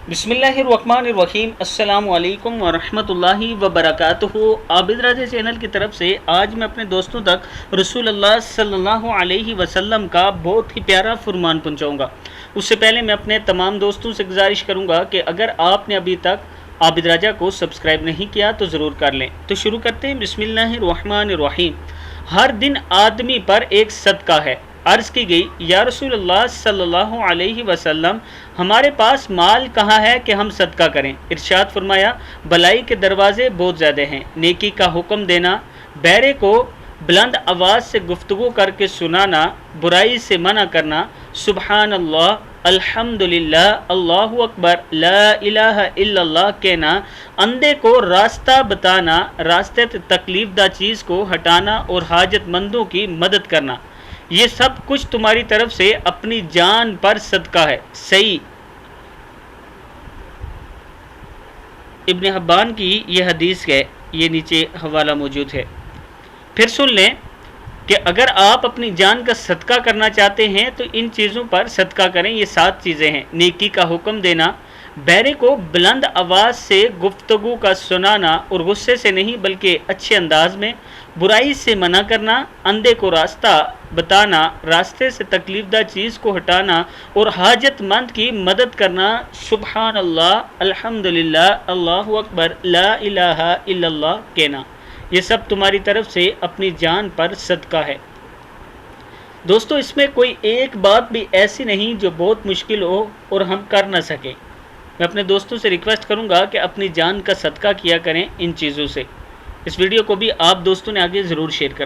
बिस्मिल्लाहिर्रहमानिर्रहीम। अस्सलामु अलैकुम वरहमतुल्लाहि वबरकातुहू। आबिद राजे चैनल की तरफ से आज मैं अपने दोस्तों तक रसूलुल्लाह सल्लल्लाहु अलैहि वसल्लम का बहुत ही प्यारा फरमान पहुंचाऊंगा। उससे पहले मैं अपने तमाम दोस्तों से गुजारिश करूंगा कि अगर आपने अभी तक आबिद राजा को सब्सक्राइब नहीं किया तो ज़रूर कर लें। तो शुरू करते हैं। बिस्मिल्लाहिर्रहमानिर्रहीम। हर दिन आदमी पर एक सदका है। अर्ज़ की गई, या रसूलल्लाह सल्लल्लाहु अलैहि वसल्लम, हमारे पास माल कहाँ है कि हम सदका करें? इरशाद फरमाया, भलाई के दरवाज़े बहुत ज़्यादा हैं। नेकी का हुक्म देना, बहरे को बुलंद आवाज़ से गुफ्तगू करके सुनाना, बुराई से मना करना, सुबहान अल्लाह, अल्हम्दुलिल्लाह, अल्लाहु अकबर, ला इलाहा इल्लल्लाह कहना, अंधे को रास्ता बताना, रास्ते से तकलीफ़दा चीज़ को हटाना और हाजतमंदों की मदद करना, ये सब कुछ तुम्हारी तरफ से अपनी जान पर सदका है। सही इब्न हब्बान की ये हदीस है, ये नीचे हवाला मौजूद है। फिर सुन लें कि अगर आप अपनी जान का सदका करना चाहते हैं तो इन चीज़ों पर सदका करें। ये 7 चीज़ें हैं। नेकी का हुक्म देना, बहरे को बुलंद आवाज़ से गुफ्तगू का सुनाना और गुस्से से नहीं बल्कि अच्छे अंदाज में, बुराई से मना करना, अंधे को रास्ता बताना, रास्ते से तकलीफ़दा चीज़ को हटाना और हाजतमंद की मदद करना, सुबहान अल्लाह, अल्हम्दुलिल्लाह, अल्लाहु अकबर, ला इलाहा इल्लल्लाह कहना, ये सब तुम्हारी तरफ से अपनी जान पर सदका है। दोस्तों, इसमें कोई एक बात भी ऐसी नहीं जो बहुत मुश्किल हो और हम कर ना सकें। मैं अपने दोस्तों से रिक्वेस्ट करूंगा कि अपनी जान का सदका किया करें इन चीज़ों से। इस वीडियो को भी आप दोस्तों ने आगे ज़रूर शेयर करना।